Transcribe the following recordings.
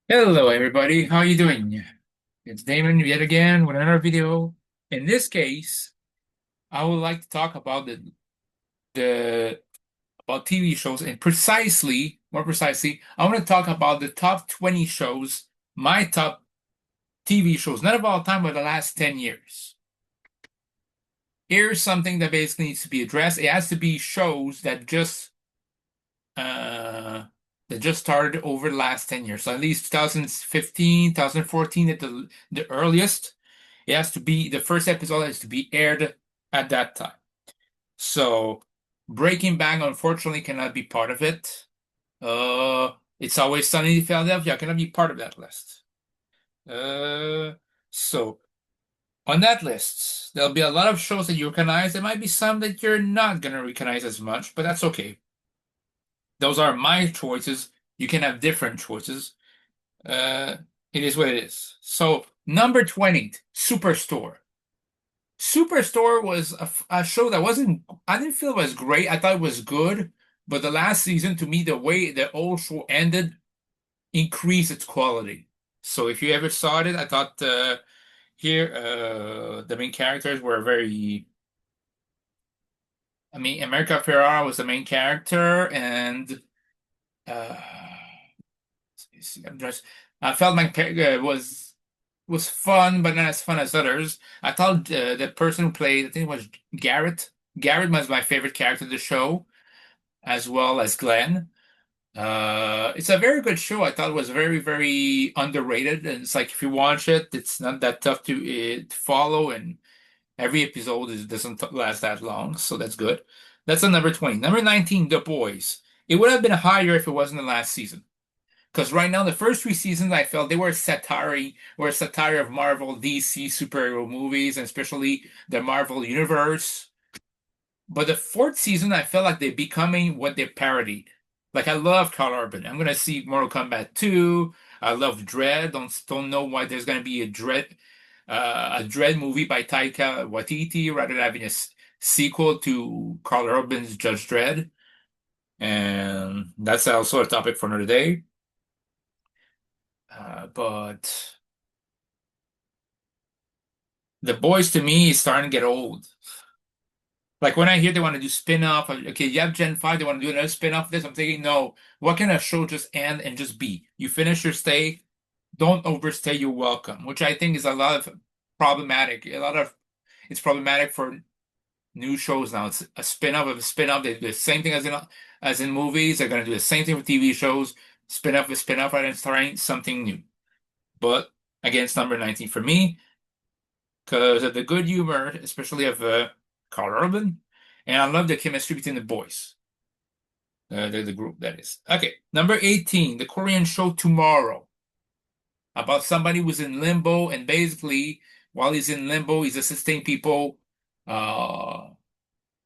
Hello, everybody. How you doing? It's Damon yet again with another video. In this case, I would like to talk about the about TV shows and more precisely, I want to talk about the top 20 shows, my top TV shows, not of all time, but the last 10 years. Here's something that basically needs to be addressed. It has to be shows uh that just started over the last 10 years. So at least 2015, 2014 at the earliest. It has to be the first episode has to be aired at that time. So Breaking Bad unfortunately cannot be part of it. It's Always Sunny in Philadelphia cannot be part of that list. Uh, so on that list, there'll be a lot of shows that you recognize. There might be some that you're not gonna recognize as much, but that's okay. Those are my choices. You can have different choices. Uh, it is what it is. So number 20, Superstore. Superstore was a show that I didn't feel it was great. I thought it was good, but the last season, to me, the way the old show ended increased its quality. So if you ever saw it, I thought the main characters were America Ferrara was the main character, and uh, I'm just, I felt like was fun, but not as fun as others. I thought the person who played, I think it was Garrett. Garrett was my favorite character of the show, as well as Glenn. It's a very good show. I thought it was very, very underrated. And it's like if you watch it, it's not that tough to follow, and every episode doesn't last that long, so that's good. That's a number 20. Number 19, The Boys. It would have been higher if it wasn't the last season. Because right now, the first three seasons, I felt they were a satire of Marvel, DC superhero movies, and especially the Marvel universe. But the fourth season, I felt like they're becoming what they parodied. Like I love Carl Urban. I'm gonna see Mortal Kombat 2. I love Dredd. Don't know why there's gonna be a Dredd movie by Taika Waititi rather than having a sequel to Carl Urban's Judge Dredd. And that's also a topic for another day. But The Boys to me is starting to get old. Like when I hear they want to do spin-off, okay, you have Gen 5, they want to do another spin-off of this. I'm thinking, no, what can a show just end and just be? You finish your stay, don't overstay your welcome, which I think is a lot of problematic. It's problematic for new shows now. It's a spin-off of a spin-off. They do the same thing as in movies. They're gonna do the same thing with TV shows. Spin-off of spin-off right and starting something new. But again, it's number 19 for me because of the good humor, especially of Carl Urban, and I love the chemistry between the boys, the group that is. Okay, number 18, the Korean show Tomorrow, about somebody who's in limbo, and basically, while he's in limbo, Uh,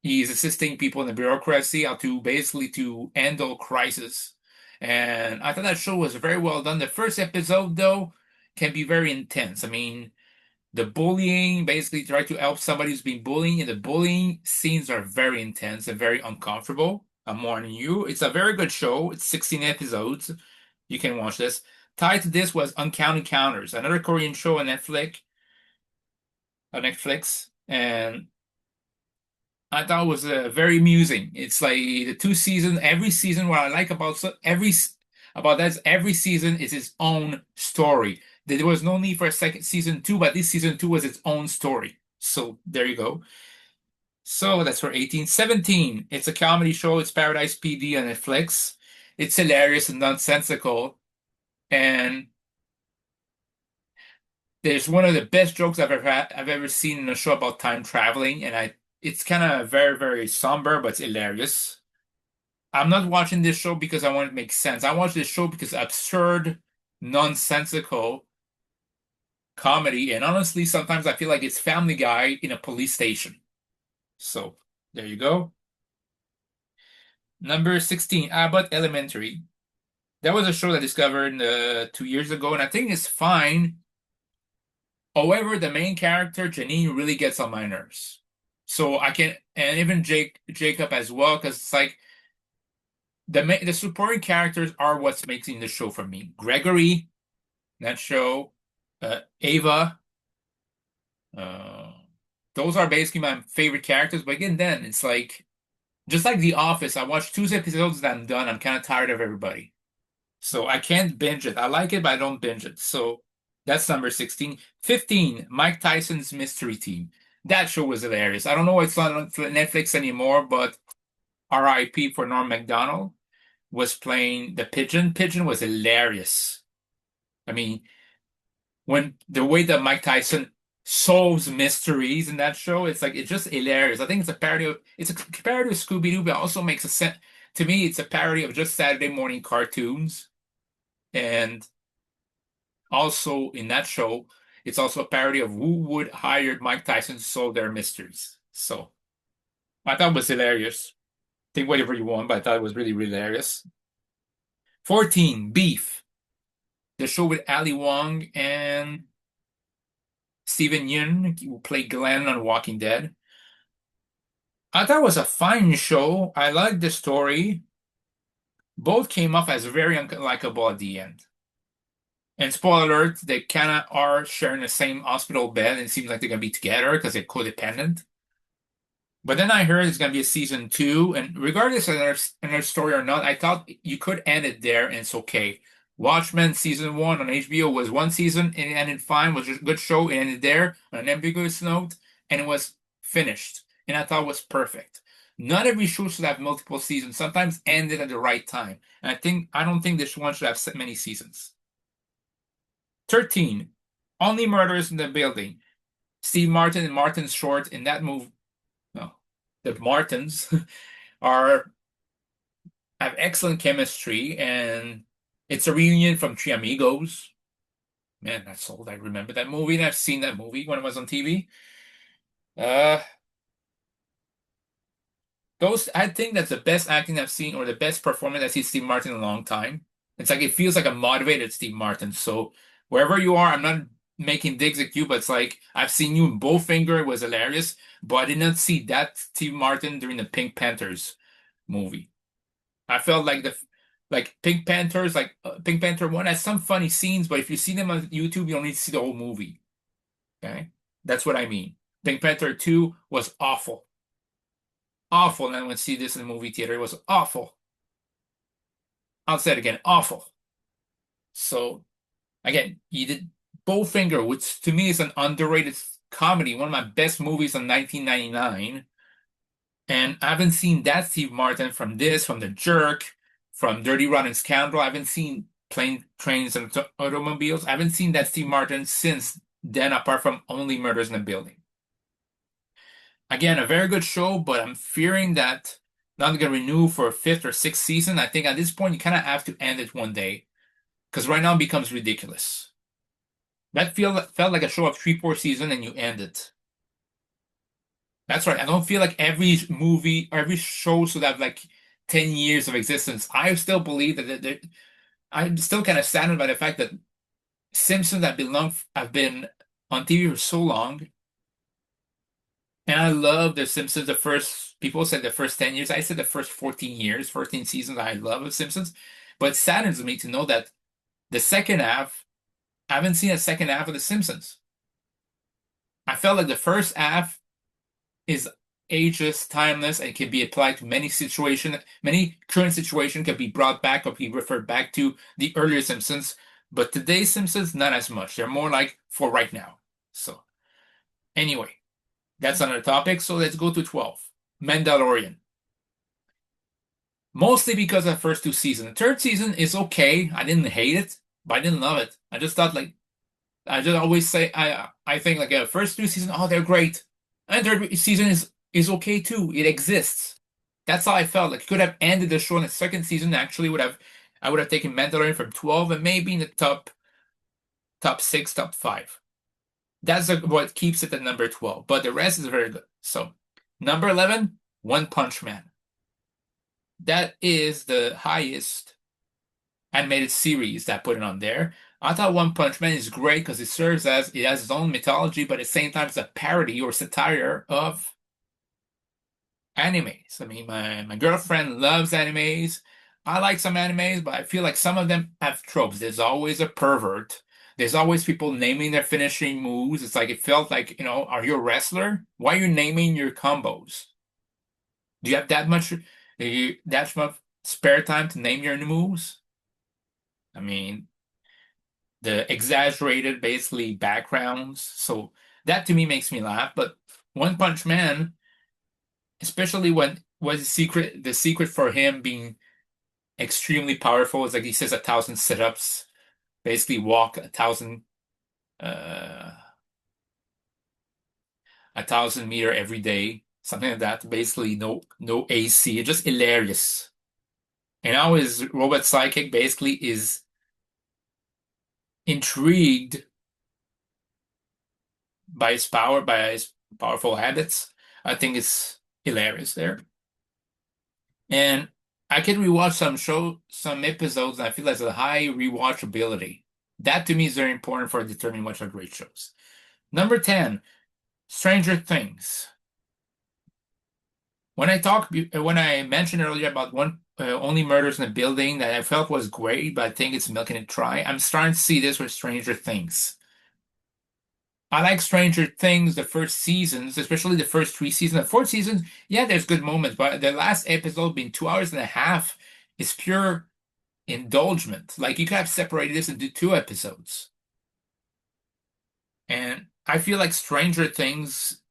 he's assisting people in the bureaucracy how to basically to handle crisis. And I thought that show was very well done. The first episode, though, can be very intense. I mean, the bullying, basically try to help somebody who's being bullied, and the bullying scenes are very intense and very uncomfortable. I'm warning you. It's a very good show. It's 16 episodes. You can watch this. Tied to this was Uncounted Counters, another Korean show on Netflix, and I thought it was very amusing. It's like the two season, every season. What I like about about that is every season is its own story. There was no need for a second season two, but this season two was its own story. So there you go. So that's for 1817. It's a comedy show. It's Paradise PD on Netflix. It's hilarious and nonsensical. And there's one of the best jokes I've ever seen in a show about time traveling. And it's kind of very, very somber, but it's hilarious. I'm not watching this show because I want it to make sense. I watch this show because absurd, nonsensical comedy. And honestly, sometimes I feel like it's Family Guy in a police station. So there you go. Number 16, Abbott Elementary. That was a show that I discovered 2 years ago, and I think it's fine. However, the main character, Janine, really gets on my nerves. So I can, and even Jacob as well, because it's like the supporting characters are what's making the show for me. Gregory, that show. Ava. Uh, those are basically my favorite characters. But again, then it's like just like The Office. I watched two episodes, and I'm done. I'm kind of tired of everybody, so I can't binge it. I like it, but I don't binge it. So that's number 16. 15, Mike Tyson's Mystery Team. That show was hilarious. I don't know why it's not on Netflix anymore, but R.I.P. for Norm Macdonald was playing the Pigeon. Pigeon was hilarious. I mean, when the way that Mike Tyson solves mysteries in that show, it's just hilarious. I think it's a parody of Scooby-Doo, but also makes a sense to me. It's a parody of just Saturday morning cartoons, and also in that show, it's also a parody of who would hire Mike Tyson to solve their mysteries. So I thought it was hilarious. Think whatever you want, but I thought it was really, really hilarious. 14, Beef, the show with Ali Wong and Steven Yeun, who played Glenn on Walking Dead. I thought it was a fine show. I liked the story. Both came off as very unlikable at the end. And spoiler alert, they kind of are sharing the same hospital bed, and it seems like they're going to be together because they're codependent. But then I heard it's going to be a season two, and regardless of another story or not, I thought you could end it there, and it's okay. Watchmen season one on HBO was one season, and it ended fine, was a good show. It ended there on an ambiguous note, and it was finished. And I thought it was perfect. Not every show should have multiple seasons. Sometimes end it at the right time. And I don't think this one should have many seasons. 13. Only Murders in the Building. Steve Martin and Martin Short in that movie. No, the Martins are have excellent chemistry, and it's a reunion from Three Amigos. Man, that's old. I remember that movie, and I've seen that movie when it was on TV. Uh, those I think that's the best acting I've seen, or the best performance I've seen Steve Martin in a long time. It's like it feels like a motivated Steve Martin. So wherever you are, I'm not making digs at you, but it's like I've seen you in Bowfinger, it was hilarious, but I did not see that Steve Martin during the Pink Panthers movie. I felt like Pink Panthers, Pink Panther 1 has some funny scenes, but if you see them on YouTube, you don't need to see the whole movie. Okay? That's what I mean. Pink Panther 2 was awful. Awful. And I went to see this in the movie theater. It was awful. I'll say it again, awful. So again, you did Bowfinger, which to me is an underrated comedy, one of my best movies in 1999. And I haven't seen that Steve Martin from this, from The Jerk, from Dirty Rotten Scoundrel. I haven't seen Plane, Trains, and Automobiles. I haven't seen that Steve Martin since then, apart from Only Murders in the Building. Again, a very good show, but I'm fearing that not going to renew for a fifth or sixth season. I think at this point, you kind of have to end it one day because right now it becomes ridiculous. That felt like a show of three, four seasons and you end it. That's right. I don't feel like every movie, every show should have like 10 years of existence. I still believe that I'm still kind of saddened by the fact that Simpsons have been on TV for so long. And I love the Simpsons. The first, people said the first 10 years. I said the first 14 years, 14 seasons I love of Simpsons. But it saddens me to know that the second half, I haven't seen a second half of The Simpsons. I felt like the first half is ageless, timeless, and can be applied to many situations. Many current situations can be brought back or be referred back to the earlier Simpsons. But today's Simpsons, not as much. They're more like for right now. So, anyway, that's another topic. So let's go to 12. Mandalorian. Mostly because of the first two seasons. The third season is okay. I didn't hate it, but I didn't love it. I just thought like I just always say I think like first two seasons, oh they're great. And third season is okay too. It exists. That's how I felt. Like could have ended the show in the second season. Actually, would have I would have taken Mandalorian from 12 and maybe in the top six, top five. That's what keeps it at number 12. But the rest is very good. So number 11, One Punch Man. That is the highest animated series that put it on there. I thought One Punch Man is great because it has its own mythology, but at the same time it's a parody or satire of animes. I mean, my girlfriend loves animes. I like some animes, but I feel like some of them have tropes. There's always a pervert. There's always people naming their finishing moves. It's like it felt like, are you a wrestler? Why are you naming your combos? Do you have that much spare time to name your moves? I mean, the exaggerated basically backgrounds. So that to me makes me laugh. But One Punch Man, especially when was the secret for him being extremely powerful is like he says 1,000 sit-ups, basically walk uh 1,000 meter every day, something like that. Basically no AC, just hilarious. And now his robot psychic basically is intrigued by his powerful habits. I think it's hilarious there. And I can rewatch some episodes, and I feel there's a high rewatchability. That to me is very important for determining what are great shows. Number 10, Stranger Things. When I mentioned earlier about one only murders in a building that I felt was great, but I think it's milking it dry. I'm starting to see this with Stranger Things. I like Stranger Things, the first seasons, especially the first three seasons. The fourth season, yeah, there's good moments, but the last episode being 2 hours and a half is pure indulgement. Like you could have separated this into two episodes. And I feel like Stranger Things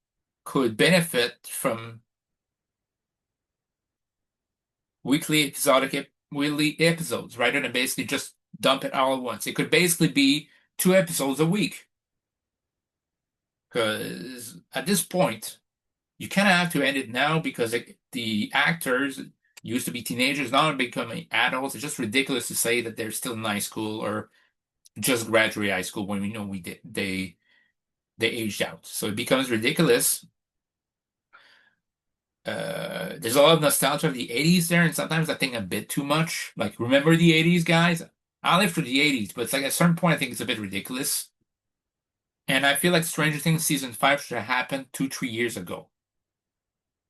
could benefit from weekly episodes rather than basically just dump it all at once. It could basically be two episodes a week. Because at this point, you kind of have to end it now because the actors used to be teenagers, now they're becoming adults. It's just ridiculous to say that they're still in high school or just graduate high school when we know we did they aged out. So it becomes ridiculous. There's a lot of nostalgia of the 80s there, and sometimes I think a bit too much. Like, remember the 80s, guys? I lived through the 80s, but it's like at a certain point, I think it's a bit ridiculous. And I feel like Stranger Things season 5 should have happened 2, 3 years ago.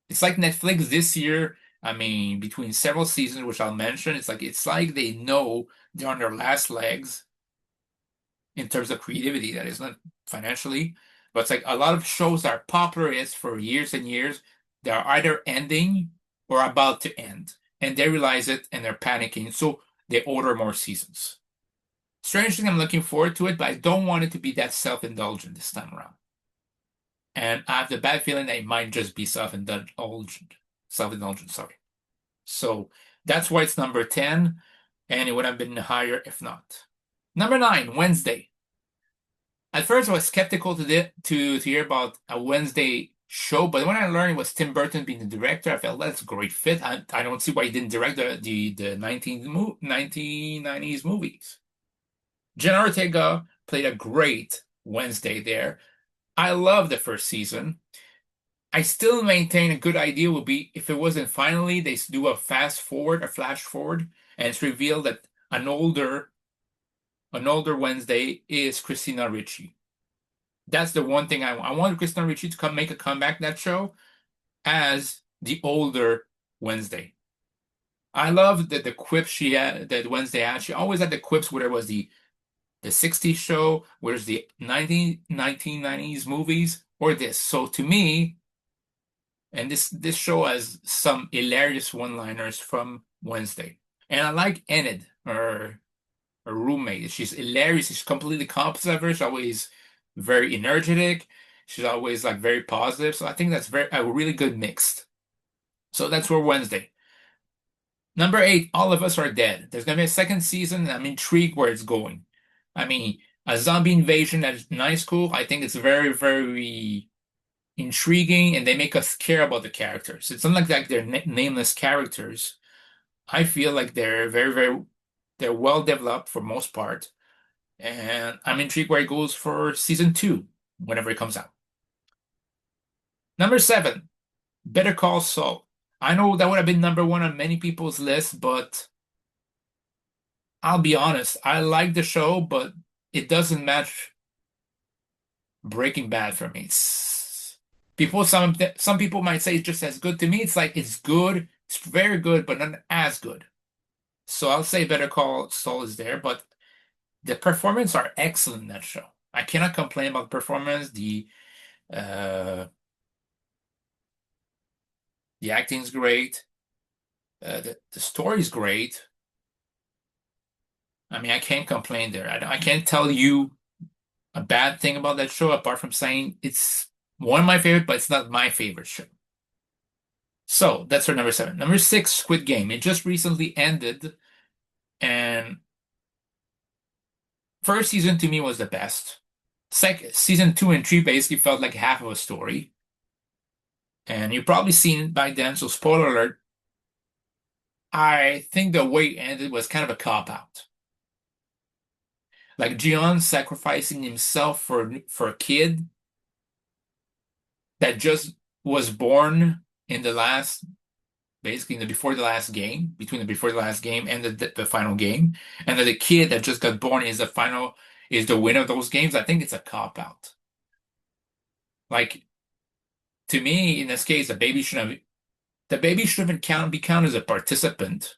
It's like Netflix this year. I mean, between several seasons, which I'll mention, it's like they know they're on their last legs in terms of creativity, that is not financially. But it's like a lot of shows that are popular is for years and years, they're either ending or about to end. And they realize it and they're panicking. So they order more seasons. Strangely, I'm looking forward to it, but I don't want it to be that self-indulgent this time around. And I have the bad feeling that it might just be self-indulgent. Self-indulgent, sorry. So that's why it's number 10, and it would have been higher if not. Number 9, Wednesday. At first, I was skeptical to hear about a Wednesday show, but when I learned it was Tim Burton being the director, I felt that's a great fit. I don't see why he didn't direct the 1990s movies. Jenna Ortega played a great Wednesday there. I love the first season. I still maintain a good idea would be if it wasn't finally they do a flash forward, and it's revealed that an older Wednesday is Christina Ricci. That's the one thing I want Christina Ricci to come make a comeback in that show as the older Wednesday. I love the quips she had that Wednesday had. She always had the quips, whether it was the 60s show, where's the 1990s movies, or this. So to me, and this show has some hilarious one-liners from Wednesday. And I like Enid, her roommate. She's hilarious. She's completely opposite of her. She's always very energetic. She's always like very positive. So I think that's a really good mix. So that's for Wednesday. Number 8, All of Us Are Dead. There's gonna be a second season, and I'm intrigued where it's going. I mean, a zombie invasion at night school, I think it's very, very intriguing, and they make us care about the characters. It's not like they're nameless characters. I feel like they're very, very, they're well developed for most part, and I'm intrigued where it goes for season 2, whenever it comes out. Number 7, Better Call Saul. I know that would have been number 1 on many people's list, but I'll be honest, I like the show, but it doesn't match Breaking Bad for me. Some people might say it's just as good. To me, it's like it's good, it's very good, but not as good. So I'll say Better Call Saul is there, but the performance are excellent in that show. I cannot complain about the performance. Uh the acting's great. The story's great. I mean, I can't complain there. I can't tell you a bad thing about that show apart from saying it's one of my favorite, but it's not my favorite show. So that's our number seven. Number six, Squid Game. It just recently ended, and first season to me was the best. Second, season two and three basically felt like half of a story. And you've probably seen it by then, so spoiler alert. I think the way it ended was kind of a cop out. Like Jian sacrificing himself for a kid that just was born in the last, basically in the before the last game, between the before the last game and the final game, and that the kid that just got born is the winner of those games. I think it's a cop out. Like to me, in this case, the baby shouldn't be counted as a participant.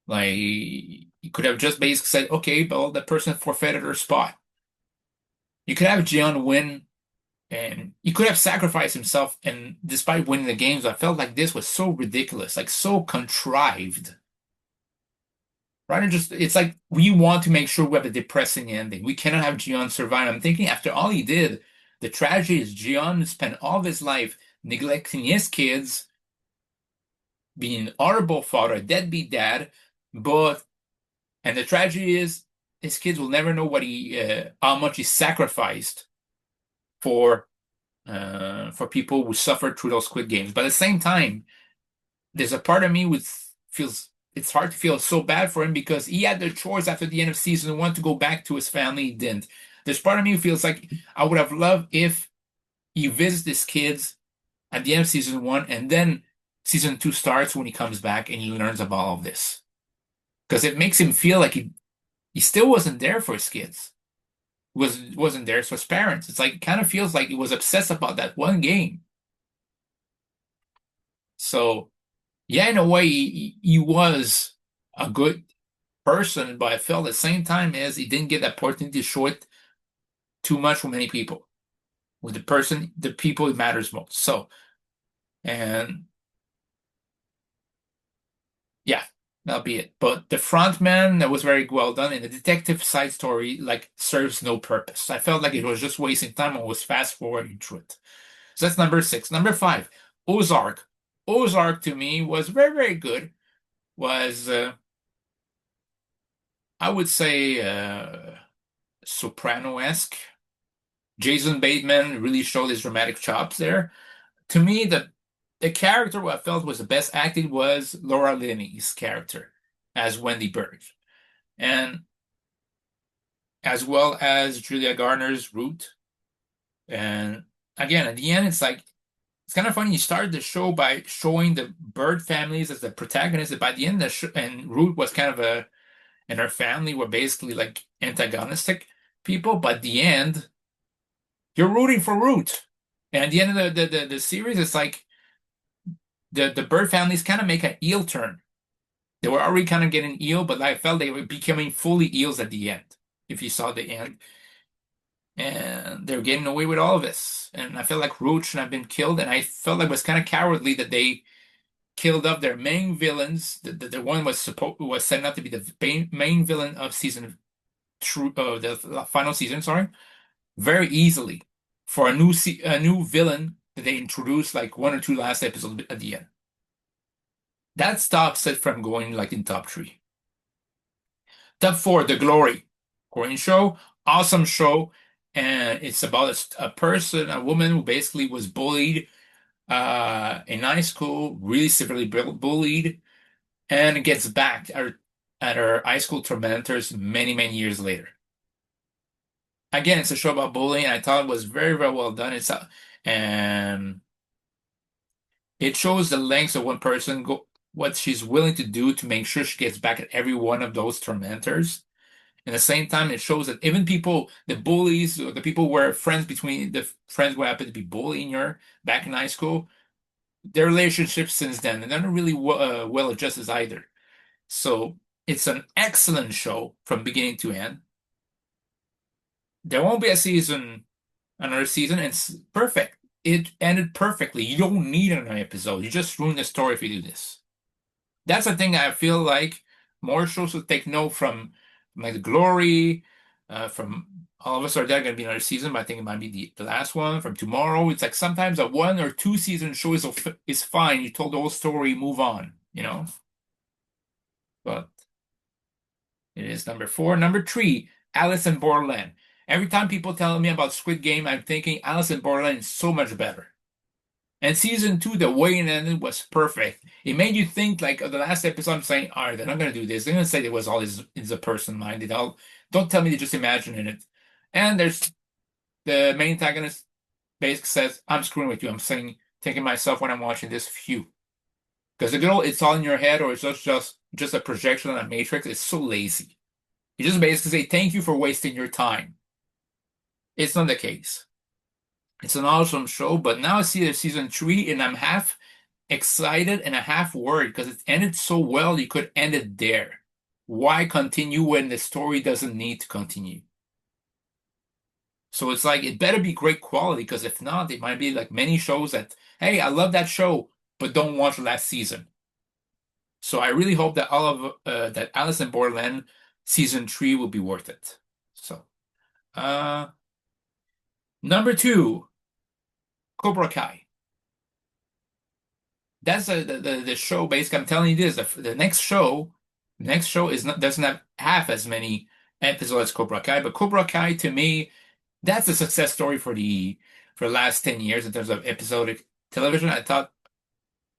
Like you could have just basically said, okay, well, the person forfeited her spot. You could have Jian win, and he could have sacrificed himself. And despite winning the games, I felt like this was so ridiculous, like so contrived. Rather just, it's like we want to make sure we have a depressing ending. We cannot have Jian survive. I'm thinking after all he did, the tragedy is Jian spent all of his life neglecting his kids, being an horrible father, a deadbeat dad, but and the tragedy is his kids will never know how much he sacrificed for for people who suffered through those Squid Games. But at the same time, there's a part of me which feels it's hard to feel so bad for him because he had the choice after the end of season one to go back to his family. He didn't. There's part of me who feels like I would have loved if he visits his kids at the end of season one and then season two starts when he comes back and he learns about all of this. Because it makes him feel like he still wasn't there for his kids. Wasn't there for his parents. It's like it kind of feels like he was obsessed about that one game. So yeah, in a way, he was a good person, but I felt at the same time as he didn't get the opportunity to show it too much for many people. With the people it matters most. So, and yeah, that'll be it. But the front man, that was very well done, and the detective side story like serves no purpose. I felt like it was just wasting time and was fast forwarding through it. So that's number six. Number five, Ozark. Ozark to me was very, very good. Was I would say soprano-esque. Jason Bateman really showed his dramatic chops there. To me, the character what I felt was the best acted was Laura Linney's character as Wendy Bird, and as well as Julia Garner's Root. And again, at the end, it's like it's kind of funny. You started the show by showing the Bird families as the protagonists, but by the end, and Root was kind of and her family were basically like antagonistic people. But at the end, you're rooting for Root. And at the end of the series, it's like the Bird families kind of make an eel turn. They were already kind of getting eel, but I felt they were becoming fully eels at the end. If you saw the end, and they're getting away with all of this. And I felt like Root should have been killed, and I felt like it was kind of cowardly that they killed off their main villains. The one was set up to be the main villain of the final season, sorry, very easily for a new villain that they introduced like one or two last episodes at the end. That stops it from going like in top three. Top four, The Glory, Korean show, awesome show, and it's about a person, a woman who basically was bullied in high school, really severely bullied, and gets back at her high school tormentors many, many years later. Again, it's a show about bullying. I thought it was very, very well done. And it shows the lengths of one person what she's willing to do to make sure she gets back at every one of those tormentors. At the same time, it shows that even people, the bullies, or the people who were friends between the friends who happened to be bullying her back in high school, their relationships since then, and they're not really well adjusted either. So It's an excellent show from beginning to end. There won't be another season. It's perfect. It ended perfectly. You don't need another episode. You just ruin the story if you do this. That's the thing I feel like more shows will take note from, like the Glory, from All of Us Are Dead, going to be another season, but I think it might be the last one. From Tomorrow, it's like sometimes a 1 or 2 season show is fine. You told the whole story, move on, you know? But it is number four. Number three, Alice in Borderland. Every time people tell me about Squid Game, I'm thinking Alice in Borderland is so much better. And season two, the way it ended was perfect. It made you think like the last episode. I'm saying, all right, they're not gonna do this. They're gonna say it was all is a person mind. It all don't tell me they just imagining it. And there's the main antagonist basically says, I'm screwing with you. I'm saying thinking myself when I'm watching this, phew. Because the girl, it's all in your head, or it's just a projection on a matrix. It's so lazy. You just basically say, thank you for wasting your time. It's not the case. It's an awesome show, but now I see the season three, and I'm half excited and a half worried because it ended so well. You could end it there. Why continue when the story doesn't need to continue? So it's like it better be great quality because if not, it might be like many shows that, hey, I love that show, but don't watch the last season. So I really hope that all of that Alice in Borderland season three will be worth it. So, uh, number two, Cobra Kai. That's the show. Basically, I'm telling you this: the next show is not doesn't have half as many episodes as Cobra Kai, but Cobra Kai to me, that's a success story for the last 10 years in terms of episodic television. I thought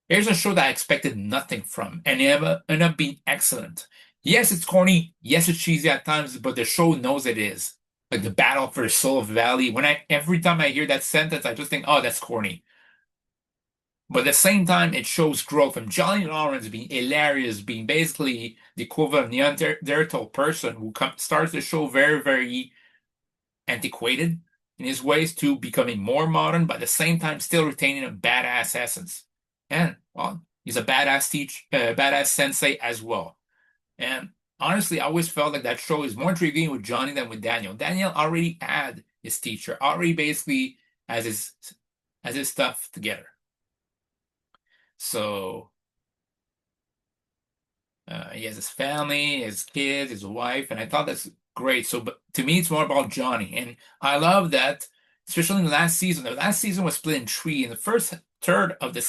here's a show that I expected nothing from, and it ended up being excellent. Yes, it's corny. Yes, it's cheesy at times, but the show knows it is. Like the battle for the soul of the valley. Every time I hear that sentence, I just think, oh, that's corny. But at the same time, it shows growth from Johnny Lawrence being hilarious, being basically the equivalent of Neanderthal person who starts the show very, very antiquated in his ways to becoming more modern, but at the same time still retaining a badass essence. And well, he's a badass sensei as well. And honestly, I always felt like that show is more intriguing with Johnny than with Daniel. Daniel already had his teacher, already basically has his stuff together. So he has his family, his kids, his wife, and I thought that's great. So, but to me, it's more about Johnny, and I love that, especially in the last season. The last season was split in three. In the first third of the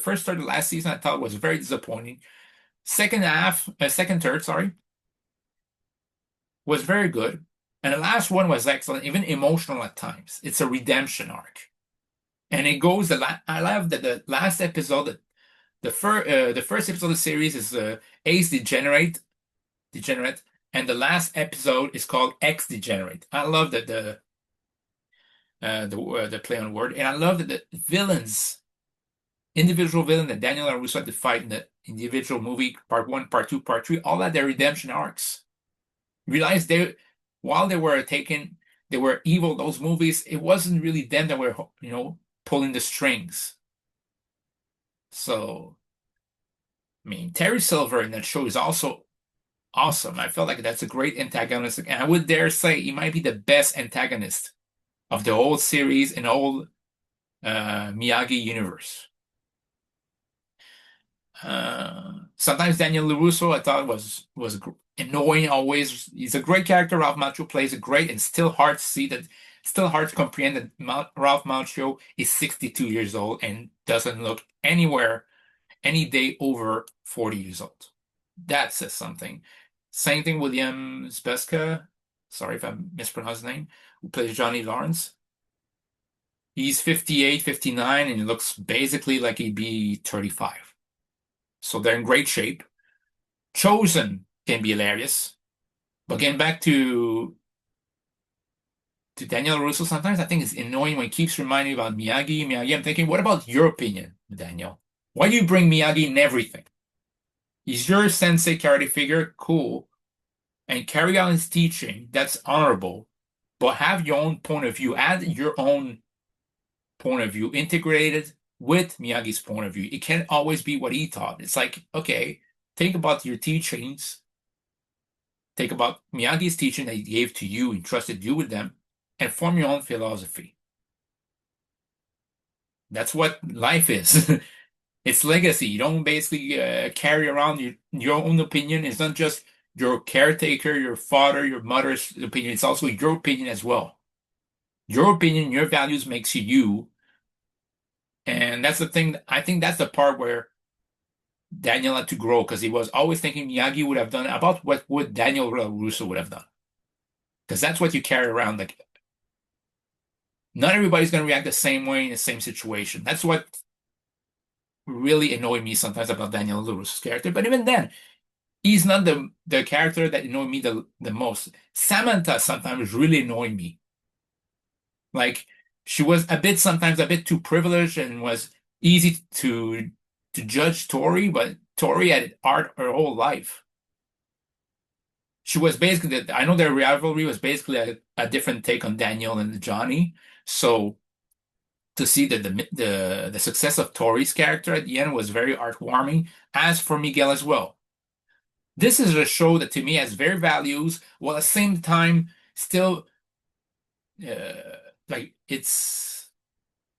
first third of the last season, I thought was very disappointing. Second third, sorry, was very good, and the last one was excellent, even emotional at times. It's a redemption arc, and it goes. I love that the last episode. The first episode of the series is Ace Degenerate, and the last episode is called X Degenerate. I love that the play on word, and I love that the individual villain that Daniel LaRusso had to fight in the individual movie, part one, part two, part three, all had their redemption arcs. Realize while they were evil. Those movies, it wasn't really them that were pulling the strings. So. I mean, Terry Silver in that show is also awesome. I felt like that's a great antagonist, and I would dare say he might be the best antagonist of the whole series and whole Miyagi universe. Sometimes Daniel LaRusso I thought was annoying always. He's a great character. Ralph Macchio plays it great, and still hard to comprehend that Ralph Macchio is 62 years old and doesn't look any day over 40 years old. That says something. Same thing, William Zbeska, sorry if I mispronounced his name, who plays Johnny Lawrence. He's 58, 59, and he looks basically like he'd be 35. So they're in great shape. Chosen can be hilarious. But getting back to Daniel Russo, sometimes I think it's annoying when he keeps reminding me about Miyagi. I'm thinking, what about your opinion, Daniel? Why do you bring Miyagi in everything? He's your sensei karate figure, cool. And carry on his teaching, that's honorable. But have your own point of view. Add your own point of view integrated with Miyagi's point of view. It can't always be what he taught. It's like, okay, Think about your teachings. Think about Miyagi's teaching that he gave to you, entrusted you with them, and form your own philosophy. That's what life is. It's legacy. You don't basically carry around your own opinion. It's not just your caretaker, your father, your mother's opinion. It's also your opinion as well. Your opinion, your values makes you you. And that's the thing. I think that's the part where Daniel had to grow because he was always thinking Miyagi would have done about what would Daniel Russo would have done. Because that's what you carry around. Like, not everybody's going to react the same way in the same situation. That's what really annoyed me sometimes about Daniel LaRusso's character. But even then, he's not the character that annoyed me the most. Samantha sometimes really annoyed me. Like, she was sometimes a bit too privileged and was easy to judge Tori, but Tori had art her whole life. She was basically I know their rivalry was basically a different take on Daniel and Johnny. So to see that the success of Tori's character at the end was very heartwarming, as for Miguel as well. This is a show that to me has very values, while at the same time still like it's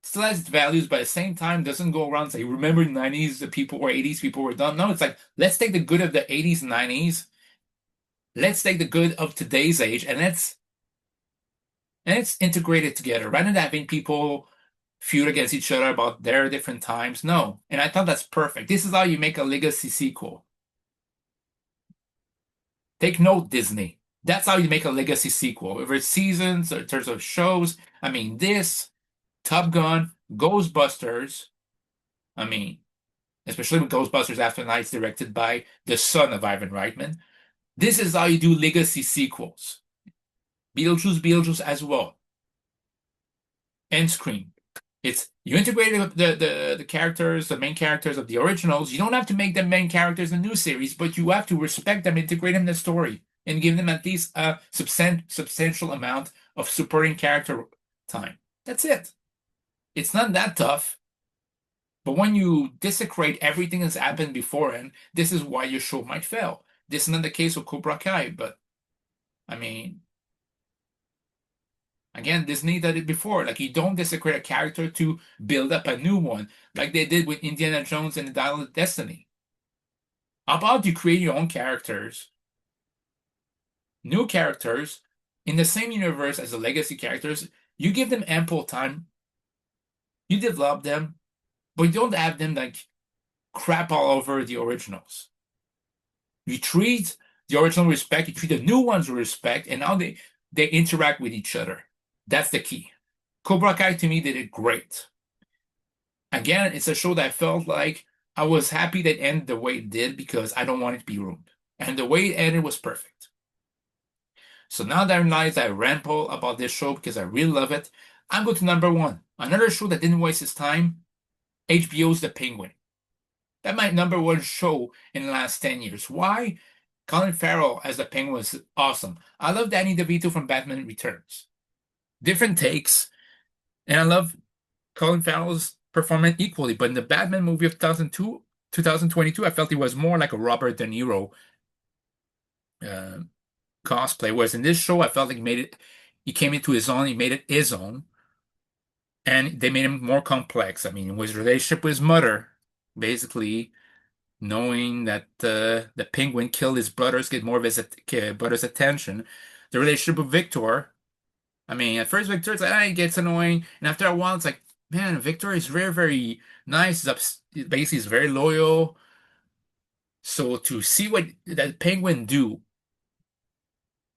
still has its values, but at the same time doesn't go around and say, remember the 90s the people or 80s people were done. No, it's like let's take the good of the 80s and 90s, let's take the good of today's age, and let's integrate it together rather than having people feud against each other about their different times. No. And I thought that's perfect. This is how you make a legacy sequel. Take note, Disney. That's how you make a legacy sequel. Whether it's seasons or in terms of shows. I mean, this, Top Gun, Ghostbusters. I mean, especially with Ghostbusters After Nights directed by the son of Ivan Reitman. This is how you do legacy sequels. Beetlejuice as well. And Scream. It's you integrate the characters, the main characters of the originals. You don't have to make them main characters in the new series, but you have to respect them, integrate them in the story, and give them at least a substantial amount of supporting character time. That's it. It's not that tough. But when you desecrate everything that's happened beforehand, this is why your show might fail. This is not the case with Cobra Kai, but I mean, again, Disney did it before. Like, you don't desecrate a character to build up a new one, like they did with Indiana Jones and the Dial of Destiny. How about you create your own characters, new characters, in the same universe as the legacy characters? You give them ample time, you develop them, but you don't have them like crap all over the originals. You treat the original with respect, you treat the new ones with respect, and now they interact with each other. That's the key. Cobra Kai to me did it great. Again, it's a show that I felt like I was happy that it ended the way it did because I don't want it to be ruined. And the way it ended was perfect. So now that I realize I ramble about this show because I really love it, I'm going to number one. Another show that didn't waste its time, HBO's The Penguin. That's my number one show in the last 10 years. Why? Colin Farrell as the Penguin was awesome. I love Danny DeVito from Batman Returns. Different takes, and I love Colin Farrell's performance equally. But in the Batman movie of 2022, I felt he was more like a Robert De Niro uh, cosplay. Whereas in this show, I felt like he came into his own, he made it his own, and they made him more complex. I mean, his relationship with his mother, basically knowing that the penguin killed his brothers, get more of his brother's attention. The relationship with Victor. I mean, at first Victor, it's like, it gets annoying, and after a while, it's like, man, Victor is very, very nice. Basically, he's very loyal. So to see what that penguin do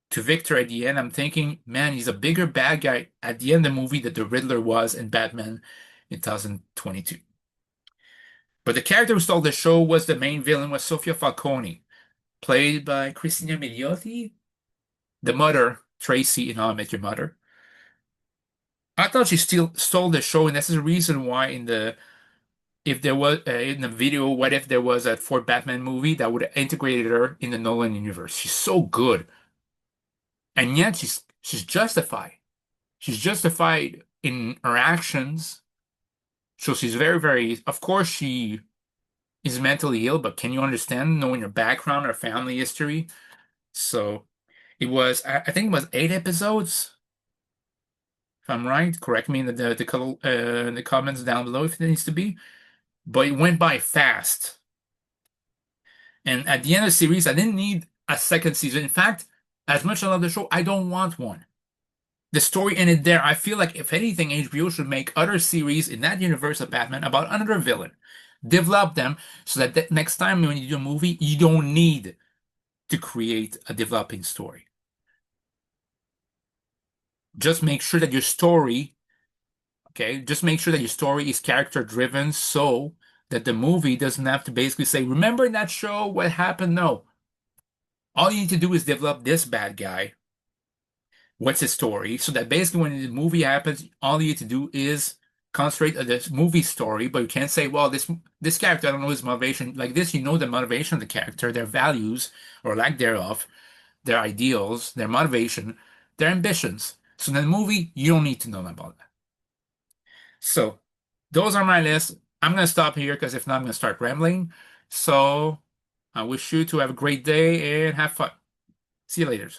to Victor at the end, I'm thinking, man, he's a bigger bad guy at the end of the movie that the Riddler was in Batman in 2022. But the character who stole the show was the main villain, was Sofia Falcone, played by Christina Milioti, the mother, Tracy in How I Met Your Mother. I thought she still stole the show, and that's the reason why if there was in the video, what if there was a for Batman movie that would have integrated her in the Nolan universe? She's so good, and yet she's justified. She's justified in her actions. So she's very, very. Of course, she is mentally ill, but can you understand knowing your background or family history? So it was, I think it was 8 episodes, if I'm right. Correct me in the comments down below if it needs to be. But it went by fast. And at the end of the series, I didn't need a second season. In fact, as much as I love the show, I don't want one. The story ended there. I feel like if anything, HBO should make other series in that universe of Batman about another villain. Develop them so that next time when you do a movie, you don't need to create a developing story. Just make sure that your story, okay, just make sure that your story is character driven so that the movie doesn't have to basically say, remember in that show what happened? No. All you need to do is develop this bad guy. What's his story? So that basically when the movie happens, all you need to do is concentrate on this movie story, but you can't say, well, this character, I don't know his motivation. Like this, you know the motivation of the character, their values or lack thereof, their ideals, their motivation, their ambitions. So in the movie, you don't need to know about that. So those are my lists. I'm gonna stop here because if not, I'm gonna start rambling. So I wish you to have a great day and have fun. See you later.